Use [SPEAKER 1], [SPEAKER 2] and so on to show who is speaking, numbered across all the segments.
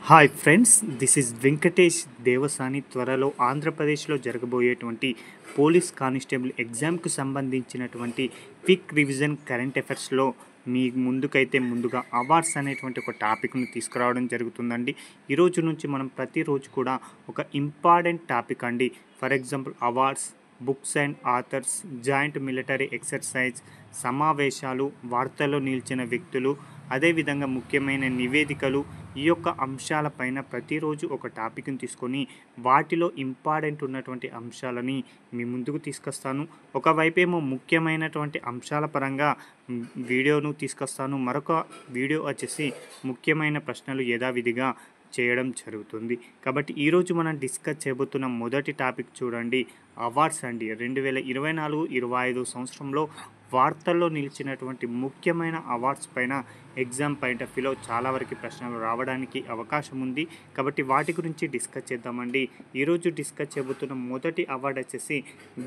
[SPEAKER 1] Hi friends, this is Venkatesh Devasani. త్వరలో ఆంధ్రప్రదేశ్లో జరగబోయేటువంటి పోలీస్ కానిస్టేబుల్ ఎగ్జామ్కు సంబంధించినటువంటి క్విక్ రివిజన్ కరెంట్ అఫైర్స్లో మీ ముందుగా అవార్డ్స్ అనేటువంటి ఒక టాపిక్ను తీసుకురావడం జరుగుతుందండి. ఈరోజు నుంచి మనం ప్రతిరోజు కూడా ఒక ఇంపార్టెంట్ టాపిక్ అండి. For example awards, books and authors, joint military exercise, సమావేశాలు, వార్తల్లో నిలిచిన వ్యక్తులు, అదేవిధంగా ముఖ్యమైన నివేదికలు, ఈ యొక్క అంశాలపైన ప్రతిరోజు ఒక టాపిక్ని తీసుకొని వాటిలో ఇంపార్టెంట్ ఉన్నటువంటి అంశాలని మీ ముందుకు తీసుకొస్తాను. ఒకవైపేమో ముఖ్యమైనటువంటి అంశాల పరంగా వీడియోను తీసుకొస్తాను, మరొక వీడియో వచ్చేసి ముఖ్యమైన ప్రశ్నలు యథావిధిగా చేయడం జరుగుతుంది. కాబట్టి ఈరోజు మనం డిస్కస్ చేయబోతున్న మొదటి టాపిక్ చూడండి, అవార్డ్స్ అండి. 2024-25 సంవత్సరంలో వార్తల్లో నిలిచినటువంటి ముఖ్యమైన అవార్డ్స్ పైన ఎగ్జామ్ పాయింట్ ఆఫ్ వ్యూలో చాలా వరకు ప్రశ్నలు రావడానికి అవకాశం ఉంది. కాబట్టి వాటి గురించి డిస్కస్ చేద్దామండి. ఈరోజు డిస్కస్ చేయబోతున్న మొదటి అవార్డు వచ్చేసి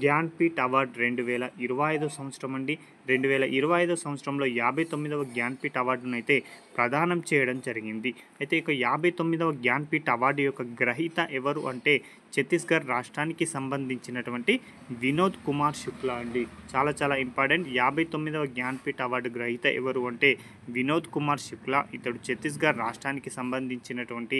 [SPEAKER 1] జ్ఞాన్పీఠ్ అవార్డు 2025 సంవత్సరం అండి. 2025 సంవత్సరంలో 59వ జ్ఞాన్పీఠ్ అవార్డును అయితే ప్రదానం చేయడం జరిగింది. అయితే ఇక 59వ జ్ఞాన్పీఠ్ అవార్డు యొక్క గ్రహీత ఎవరు అంటే ఛత్తీస్గఢ్ రాష్ట్రానికి సంబంధించినటువంటి వినోద్ కుమార్ శుక్లా అండి. చాలా ఇంపార్టెంట్. 59వ జ్ఞాన్పీఠ్ అవార్డు గ్రహీత ఎవరు అంటే వినోద్ కుమార్ శుక్లా. ఇతడు ఛత్తీస్గఢ్ రాష్ట్రానికి సంబంధించినటువంటి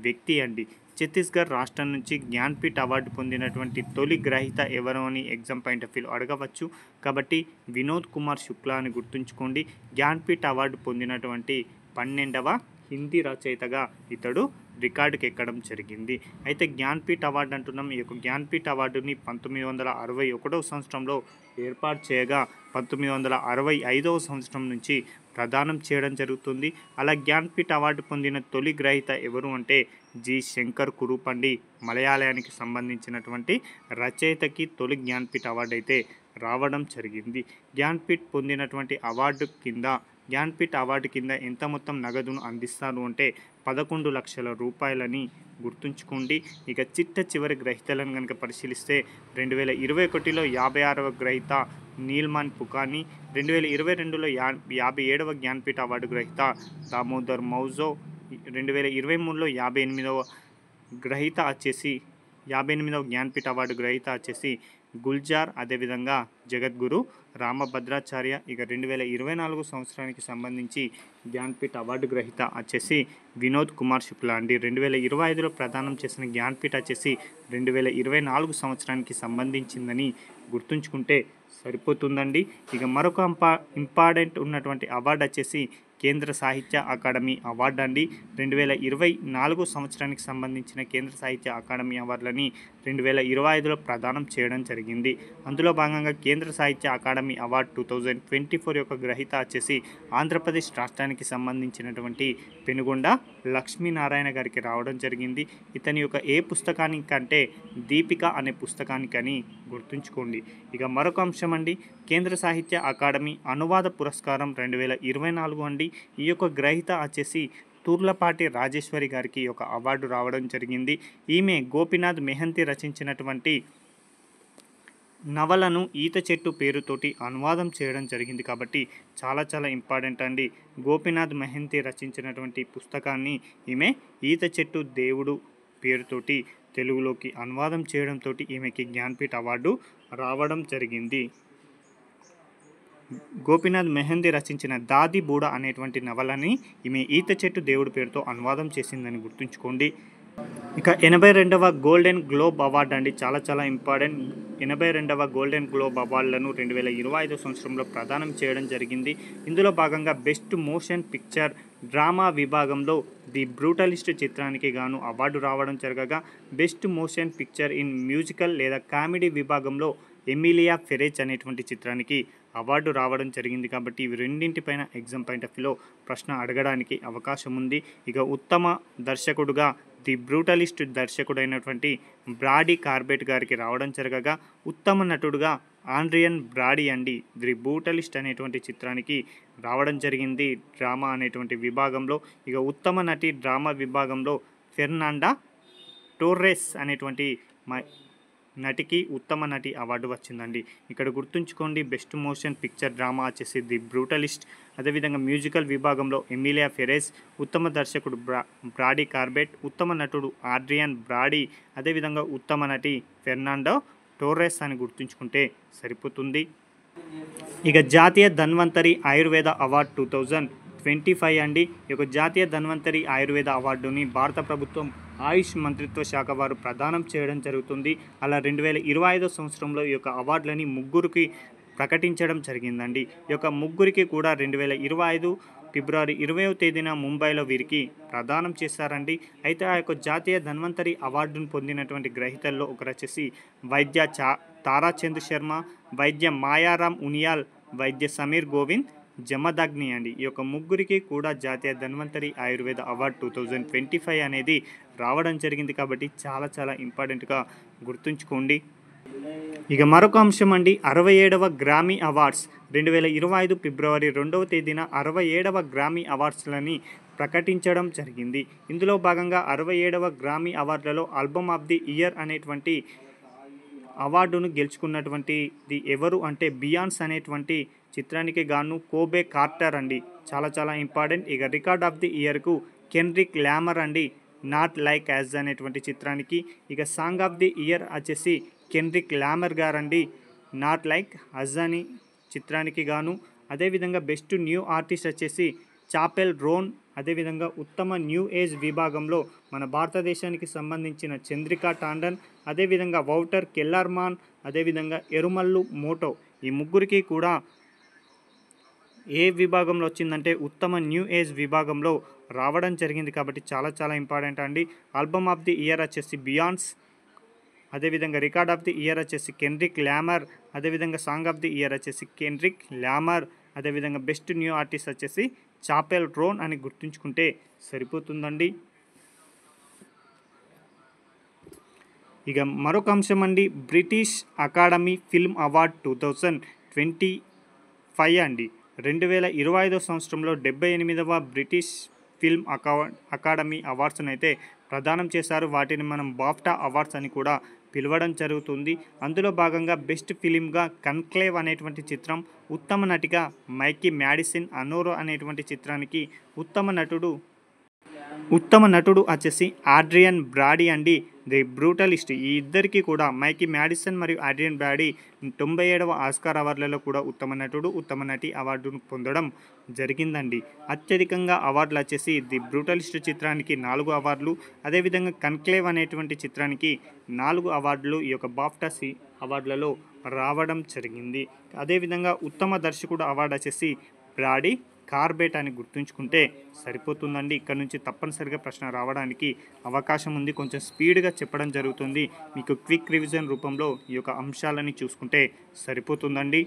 [SPEAKER 1] వ్యక్తి అండి. ఛత్తీస్గఢ్ రాష్ట్రం నుంచి జ్ఞాన్పీఠ్ అవార్డు పొందినటువంటి తొలి గ్రహీత ఎవరు అని ఎగ్జామ్ పాయింట్ ఆఫ్ వ్యూలో అడగవచ్చు. కాబట్టి వినోద్ కుమార్ శుక్లా అని గుర్తుంచుకోండి. జ్ఞాన్పీఠ్ అవార్డు పొందినటువంటి 12వ హిందీ రచయితగా ఇతడు రికార్డుకి ఎక్కడం జరిగింది. అయితే జ్ఞాన్పీఠ్ అవార్డు అంటున్నాం. ఈ యొక్క జ్ఞాన్పీఠ్ అవార్డుని 1961వ సంవత్సరంలో ఏర్పాటు చేయగా 1965వ సంవత్సరం నుంచి ప్రదానం చేయడం జరుగుతుంది. అలా జ్ఞాన్పీఠ్ అవార్డు పొందిన తొలి గ్రహీత ఎవరు అంటే జి శంకర్ కురూప్ అండి. మలయాళానికి సంబంధించినటువంటి రచయితకి తొలి జ్ఞాన్పీఠ్ అవార్డు అయితే రావడం జరిగింది. జ్ఞాన్పీఠ్ పొందినటువంటి జ్ఞాన్పీఠ్ అవార్డు కింద ఎంత మొత్తం నగదును అందిస్తారు అంటే 11 లక్షల రూపాయలని గుర్తుంచుకోండి. ఇక చివరి గ్రహీతలను కనుక పరిశీలిస్తే 2021లో 56వ గ్రహీత నీల్మాన్ పుకాని, 2022లో 57వ జ్ఞాన్పీఠ్ అవార్డు గ్రహీత దామోదర్ మౌజో, 2023లో 58వ జ్ఞాన్పీఠ్ అవార్డు గ్రహీత వచ్చేసి గుల్జార్, అదేవిధంగా జగద్గురు రామభద్రాచార్య. ఇక 2024 సంవత్సరానికి సంబంధించి జ్ఞాన్పీఠ్ అవార్డు గ్రహీత వచ్చేసి వినోద్ కుమార్ శుక్లా అండి. 2025లో ప్రదానం చేసిన జ్ఞాన్పీఠ్ వచ్చేసి 2024 సంవత్సరానికి సంబంధించిందని గుర్తుంచుకుంటే సరిపోతుందండి. ఇక మరొక ఇంపార్టెంట్ ఉన్నటువంటి అవార్డు వచ్చేసి కేంద్ర సాహిత్య అకాడమీ అవార్డు అండి. 2024 సంవత్సరానికి సంబంధించిన కేంద్ర సాహిత్య అకాడమీ అవార్డులని 2025లో ప్రదానం చేయడం జరిగింది. అందులో భాగంగా కేంద్ర సాహిత్య అకాడమీ అవార్డు 2024 యొక్క గ్రహీత వచ్చేసి ఆంధ్రప్రదేశ్ రాష్ట్రానికి సంబంధించినటువంటి పెనుగొండ లక్ష్మీనారాయణ గారికి రావడం జరిగింది. ఇతని యొక్క ఏ పుస్తకానికంటే దీపిక అనే పుస్తకానికని గుర్తుంచుకోండి. ఇక మరొక అంశం అండి, కేంద్ర సాహిత్య అకాడమీ అనువాద పురస్కారం 2024 అండి. ఈ యొక్క గ్రహీత వచ్చేసి తుర్లపాటి రాజేశ్వరి గారికి ఒక అవార్డు రావడం జరిగింది. ఈమె గోపీనాథ్ మెహంతి రచించినటువంటి నవలను ఈత చెట్టు పేరుతోటి అనువాదం చేయడం జరిగింది. కాబట్టి చాలా ఇంపార్టెంట్ అండి. గోపీనాథ్ మెహంతి రచించినటువంటి పుస్తకాన్ని ఈమె ఈత చెట్టు దేవుడు పేరుతోటి తెలుగులోకి అనువాదం చేయడంతో ఈమెకి జ్ఞాన్పీఠ్ అవార్డు రావడం జరిగింది. గోపీనాథ్ మెహంతి రచించిన దాది బూడ అనేటువంటి నవలని ఈమె ఈత చెట్టు దేవుడి పేరుతో అనువాదం చేసిందని గుర్తుంచుకోండి. ఇక 82వ గోల్డెన్ గ్లోబ్ అవార్డు అండి. చాలా ఇంపార్టెంట్. 82వ గోల్డెన్ గ్లోబ్ అవార్డులను 2025 సంవత్సరంలో ప్రదానం చేయడం జరిగింది. ఇందులో భాగంగా బెస్ట్ మోషన్ పిక్చర్ డ్రామా విభాగంలో ది బ్రూటలిస్ట్ చిత్రానికి గాను అవార్డు రావడం జరగగా, best motion picture in musical లేదా కామెడీ విభాగంలో ఎమిలియా ఫెరెజ్ అనేటువంటి చిత్రానికి అవార్డు రావడం జరిగింది. కాబట్టి ఇవి రెండింటిపైన ఎగ్జామ్ పాయింట్ ఆఫ్ వ్యూలో ప్రశ్న అడగడానికి అవకాశం ఉంది. ఇక ఉత్తమ దర్శకుడుగా ది బ్రూటలిస్ట్ దర్శకుడైనటువంటి బ్రాడీ కార్బెట్ గారికి రావడం జరగగా, ఉత్తమ నటుడుగా ఆండ్రియన్ బ్రాడీ అండి ది బ్రూటలిస్ట్ అనేటువంటి చిత్రానికి రావడం జరిగింది డ్రామా అనేటువంటి విభాగంలో. ఇక ఉత్తమ నటి డ్రామా విభాగంలో ఫెర్నాండా టోర్రెస్ అనేటువంటి నటికి ఉత్తమ నటి అవార్డు వచ్చిందండి. ఇక్కడ గుర్తుంచుకోండి, బెస్ట్ మోషన్ పిక్చర్ డ్రామా వచ్చేసి ది బ్రూటలిస్ట్, అదేవిధంగా మ్యూజికల్ విభాగంలో ఎమిలియా ఫెరెజ్, ఉత్తమ దర్శకుడు బ్రాడీ కార్బెట్, ఉత్తమ నటుడు ఆడ్రియన్ బ్రాడీ, అదేవిధంగా ఉత్తమ నటి ఫెర్నాండో టోర్రెస్ అని గుర్తుంచుకుంటే సరిపోతుంది. ఇక జాతీయ ధన్వంతరి ఆయుర్వేద అవార్డు 2025 అండి. ఈ యొక్క జాతీయ ధన్వంతరి ఆయుర్వేద అవార్డుని భారత ప్రభుత్వం ఆయుష్ మంత్రిత్వ శాఖ వారు ప్రదానం చేయడం జరుగుతుంది. అలా 2025 సంవత్సరంలో ఈ యొక్క అవార్డులని ముగ్గురికి ప్రకటించడం జరిగిందండి. ఈ యొక్క ముగ్గురికి కూడా 2025 ఫిబ్రవరి 20వ తేదీన ముంబైలో వీరికి ప్రదానం చేశారండి. అయితే ఆ యొక్క జాతీయ ధన్వంతరి అవార్డును పొందినటువంటి గ్రహీతల్లో ఒకరు వచ్చేసి వైద్య తారాచంద్ శర్మ, వైద్య మాయారామ్ ఉనియాల్, వైద్య సమీర్ గోవింద్ జమదగ్ని అండి. ఈ యొక్క ముగ్గురికి కూడా జాతీయ ధన్వంతరి ఆయుర్వేద అవార్డు 2025 అనేది రావడం జరిగింది. కాబట్టి చాలా చాలా ఇంపార్టెంట్గా గుర్తుంచుకోండి. ఇక మరొక అంశం అండి, 67వ గ్రామీ అవార్డ్స్ 2025 ఫిబ్రవరి 2వ తేదీన 67వ గ్రామీ అవార్డ్స్లని ప్రకటించడం జరిగింది. ఇందులో భాగంగా 67వ గ్రామీ అవార్డులలో ఆల్బమ్ ఆఫ్ ది ఇయర్ అనేటువంటి అవార్డును గెలుచుకున్నటువంటిది ఎవరు అంటే బియాన్స్ అనేటువంటి చిత్రానికి గాను కోబే కార్టర్ అండి. చాలా చాలా ఇంపార్టెంట్. ఇక రికార్డ్ ఆఫ్ ది ఇయర్కు కెన్రిక్ లామర్ అండి, నాట్ లైక్ యాజ్ అనేటువంటి చిత్రానికి. ఇక సాంగ్ ఆఫ్ ది ఇయర్ వచ్చేసి కెన్రిక్ లామర్ గారండి, నాట్ లైక్ అజ్ అని చిత్రానికి గాను. అదేవిధంగా బెస్ట్ న్యూ ఆర్టిస్ట్ వచ్చేసి చాపెల్ రోన్, అదేవిధంగా ఉత్తమ న్యూ ఏజ్ విభాగంలో మన భారతదేశానికి సంబంధించిన చంద్రికా టాండన్, అదేవిధంగా వౌటర్ కెల్లర్మాన్, అదేవిధంగా ఎరుమల్లు మోటో, ఈ ముగ్గురికి కూడా ఏ విభాగంలో వచ్చిందంటే ఉత్తమ న్యూ ఏజ్ విభాగంలో రావడం జరిగింది. కాబట్టి చాలా చాలా ఇంపార్టెంట్ అండి. ఆల్బమ్ ఆఫ్ ది ఇయర్ వచ్చేసి బియాన్స్, అదేవిధంగా రికార్డ్ ఆఫ్ ది ఇయర్ వచ్చేసి కెన్రిక్ లామర్, అదేవిధంగా సాంగ్ ఆఫ్ ది ఇయర్ వచ్చేసి కెన్రిక్ లామర్, అదేవిధంగా బెస్ట్ న్యూ ఆర్టిస్ట్ వచ్చేసి చాపెల్ రోన్ అని గుర్తుంచుకుంటే సరిపోతుందండి. ఇక మరొక అంశం అండి, బ్రిటిష్ అకాడమీ ఫిల్మ్ అవార్డ్ 2025 అండి. 2025 సంవత్సరంలో 78వ బ్రిటిష్ ఫిల్మ్ అకాడమీ అవార్డ్స్ని అయితే ప్రదానం చేశారు. వాటిని మనం బాఫ్టా అవార్డ్స్ అని కూడా పిలవడం జరుగుతుంది. అందులో భాగంగా బెస్ట్ ఫిలింగా కన్క్లేవ్ అనేటువంటి చిత్రం, ఉత్తమ నటిగా మైకీ మ్యాడిసన్ అనోరో అనేటువంటి చిత్రానికి ఉత్తమ నటుడు వచ్చేసి ఆడ్రియన్ బ్రాడీ అండి, ది బ్రూటలిస్ట్. ఈ ఇద్దరికి కూడా మైకీ మ్యాడిసన్ మరియు ఆడ్రియన్ బ్రాడీ 97వ ఆస్కార్ అవార్డులలో కూడా ఉత్తమ నటుడు, ఉత్తమ నటి అవార్డును పొందడం జరిగిందండి. అత్యధికంగా అవార్డులు వచ్చేసి ది బ్రూటలిస్ట్ చిత్రానికి 4 అవార్డులు, అదేవిధంగా కన్క్లేవ్ అనేటువంటి చిత్రానికి 4 అవార్డులు ఈ యొక్క బాఫ్టా అవార్డులలో రావడం జరిగింది. అదేవిధంగా ఉత్తమ దర్శకుడు అవార్డు వచ్చేసి బ్రాడీ కార్బెట్ అని గుర్తుంచుకుంటే సరిపోతుందండి. ఇక్కడ నుంచి తప్పనిసరిగా ప్రశ్న రావడానికి అవకాశం ఉంది. కొంచెం స్పీడ్గా చెప్పడం జరుగుతుంది. మీకు క్విక్ రివిజన్ రూపంలో ఈ యొక్క అంశాలని చూసుకుంటే సరిపోతుందండి.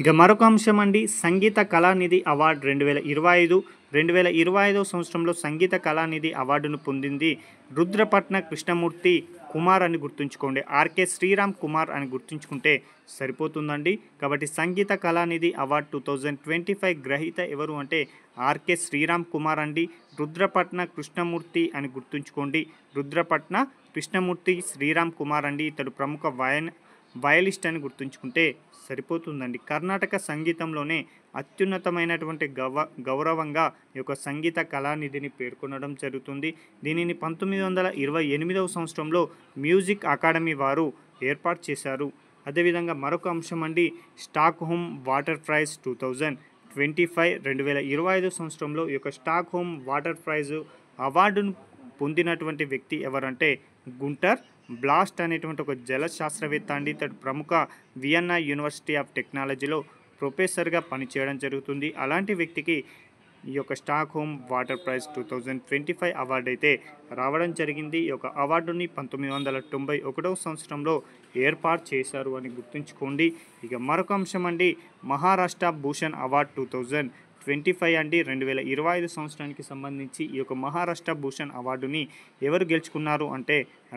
[SPEAKER 1] ఇక మరొక అంశం అండి, సంగీత కళానిధి అవార్డు 2025 సంవత్సరంలో సంగీత కళానిధి అవార్డును పొందింది రుద్రపట్న కృష్ణమూర్తి కుమార్ అని గుర్తుంచుకోండి, ఆర్కే శ్రీరామ్ కుమార్ అని గుర్తుంచుకుంటే సరిపోతుందండి. కాబట్టి సంగీత కళానిధి అవార్డు 2025 గ్రహీత ఎవరు అంటే ఆర్కే శ్రీరామ్ కుమార్ అండి. రుద్రపట్న కృష్ణమూర్తి అని గుర్తుంచుకోండి, రుద్రపట్న కృష్ణమూర్తి శ్రీరామ్ కుమార్ అండి. ఇతడు ప్రముఖ వయలిస్ట్ అని గుర్తుంచుకుంటే సరిపోతుందండి. కర్ణాటక సంగీతంలోనే అత్యున్నతమైనటువంటి గౌరవంగా ఈ యొక్క సంగీత కళానిధిని పేర్కొనడం జరుగుతుంది. దీనిని 1928వ సంవత్సరంలో మ్యూజిక్ అకాడమీ వారు ఏర్పాటు చేశారు. అదేవిధంగా మరొక అంశం అండి, స్టాక్ హోమ్ వాటర్ ప్రైజ్ 2025 2025 సంవత్సరంలో ఈ యొక్క స్టాక్ హోమ్ వాటర్ ప్రైజ్ అవార్డును పొందినటువంటి వ్యక్తి ఎవరంటే గుంటర్ బ్లాస్ట్ అనేటువంటి ఒక జల శాస్త్రవేత్త అండి. ఇతడు ప్రముఖ వియన్నా యూనివర్సిటీ ఆఫ్ టెక్నాలజీలో ప్రొఫెసర్గా పనిచేయడం జరుగుతుంది. అలాంటి వ్యక్తికి ఈ యొక్క Stockholm water prize 2025 award అయితే రావడం జరిగింది. ఈ యొక్క అవార్డుని 1991వ సంవత్సరంలో ఏర్పాటు చేశారు అని గుర్తుంచుకోండి. ఇక మరొక అంశం అండి, మహారాష్ట్ర భూషణ్ అవార్డు 2025 అండి. 2025 సంవత్సరానికి సంబంధించి ఈ యొక్క మహారాష్ట్ర భూషణ్ అవార్డుని ఎవరు గెలుచుకున్నారు అంటే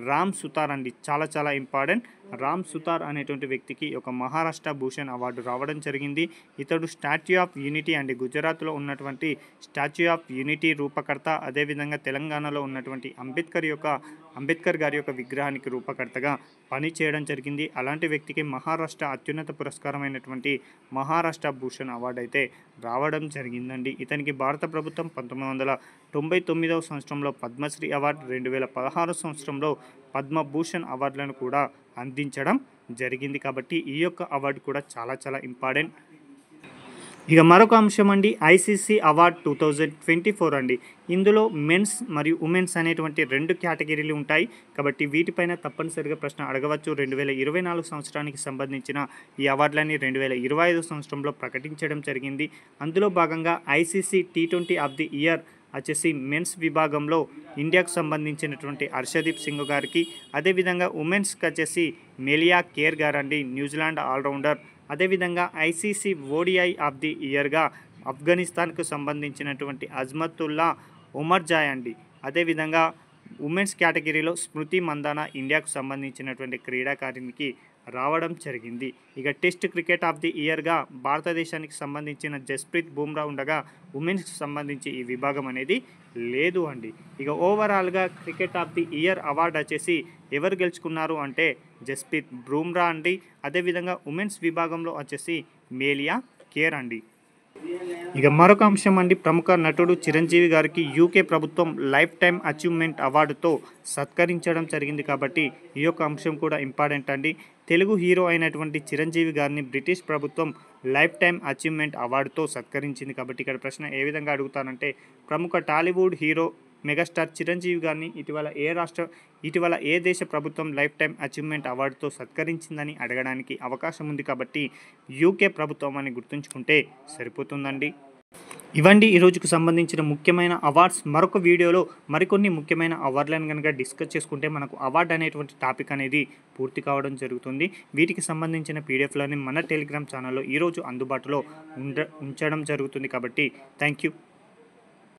[SPEAKER 1] రామ్ సుతార్ అండి. చాలా చాలా ఇంపార్టెంట్. రామ్ సుతార్ అనేటువంటి వ్యక్తికి ఒక మహారాష్ట్ర భూషణ్ అవార్డు రావడం జరిగింది. ఇతడు స్టాచ్యూ ఆఫ్ యూనిటీ అండి, గుజరాత్లో ఉన్నటువంటి స్టాచ్యూ ఆఫ్ యూనిటీ రూపకర్త, అదేవిధంగా తెలంగాణలో ఉన్నటువంటి అంబేద్కర్ గారి యొక్క విగ్రహానికి రూపకర్తగా పని చేయడం జరిగింది. అలాంటి వ్యక్తికి మహారాష్ట్ర అత్యున్నత పురస్కారమైనటువంటి మహారాష్ట్ర భూషణ్ అవార్డు అయితే రావడం జరిగిందండి. ఇతనికి భారత ప్రభుత్వం 1999వ సంవత్సరంలో పద్మశ్రీ అవార్డు, 2016 సంవత్సరంలో పద్మభూషణ్ అవార్డులను కూడా అందించడం జరిగింది. కాబట్టి ఈ యొక్క అవార్డు కూడా చాలా చాలా ఇంపార్టెంట్. ఇక మరొక అంశం అండి, ఐసీసీ అవార్డ్ 2024 అండి. ఇందులో మెన్స్ మరియు ఉమెన్స్ అనేటువంటి 2 కేటగిరీలు ఉంటాయి. కాబట్టి వీటిపైన తప్పనిసరిగా ప్రశ్న అడగవచ్చు. 2024 సంవత్సరానికి సంబంధించిన ఈ అవార్డులని 2025 సంవత్సరంలో ప్రకటించడం జరిగింది. అందులో భాగంగా ICC T20 of the year వచ్చేసి మెన్స్ విభాగంలో ఇండియాకు సంబంధించినటువంటి హర్షదీప్ సింగ్ గారికి, అదేవిధంగా ఉమెన్స్కి వచ్చేసి మెలియా కేర్ గారండి, న్యూజిలాండ్ ఆల్రౌండర్. అదేవిధంగా ఐసీసీ ఓడిఐ ఆఫ్ ది ఇయర్గా ఆఫ్ఘనిస్తాన్కు సంబంధించినటువంటి అజ్మతుల్లా ఉమర్జాయ్ అండి. అదేవిధంగా ఉమెన్స్ కేటగిరీలో స్మృతి మందాన ఇండియాకు సంబంధించినటువంటి క్రీడాకారిణికి రావడం జరిగింది. ఇక టెస్ట్ క్రికెట్ ఆఫ్ ది ఇయర్గా భారతదేశానికి సంబంధించిన జస్ప్రీత్ బుమ్రా ఉండగా ఉమెన్స్కి సంబంధించి ఈ విభాగం అనేది లేదు అండి. ఇక ఓవరాల్గా cricket of the year award వచ్చేసి ఎవరు గెలుచుకున్నారు అంటే జస్ప్రీత్ బుమ్రా అండి. అదేవిధంగా ఉమెన్స్ విభాగంలో వచ్చేసి మేలియా కేర్ అండి. ఇక మరొక అంశం అండి, ప్రముఖ నటుడు చిరంజీవి గారికి యూకే ప్రభుత్వం లైఫ్ టైమ్ అచీవ్మెంట్ అవార్డుతో సత్కరించడం జరిగింది. కాబట్టి ఈ యొక్క అంశం కూడా ఇంపార్టెంట్ అండి. తెలుగు హీరో అయినటువంటి చిరంజీవి గారిని బ్రిటిష్ ప్రభుత్వం లైఫ్ టైమ్ అచీవ్మెంట్ అవార్డుతో సత్కరించింది. కాబట్టి ఇక్కడ ప్రశ్న ఏ విధంగా అడుగుతానంటే, ప్రముఖ టాలీవుడ్ హీరో మెగాస్టార్ చిరంజీవి గారిని ఇటీవల ఏ దేశ ప్రభుత్వం లైఫ్ టైమ్ అచీవ్మెంట్ అవార్డుతో సత్కరించిందని అడగడానికి అవకాశం ఉంది. కాబట్టి యూకే ప్రభుత్వం అని గుర్తుంచుకుంటే సరిపోతుందండి. ఇవండి ఈ రోజుకు సంబంధించిన ముఖ్యమైన అవార్డ్స్. మరొక వీడియోలో మరికొన్ని ముఖ్యమైన అవార్డులను కనుక డిస్కస్ చేసుకుంటే మనకు అవార్డు అనేటువంటి టాపిక్ అనేది పూర్తి కావడం జరుగుతుంది. వీటికి సంబంధించిన పీడిఎఫ్లని మన టెలిగ్రామ్ ఛానల్లో ఈరోజు అందుబాటులో ఉంచడం జరుగుతుంది. కాబట్టి థ్యాంక్ యూ.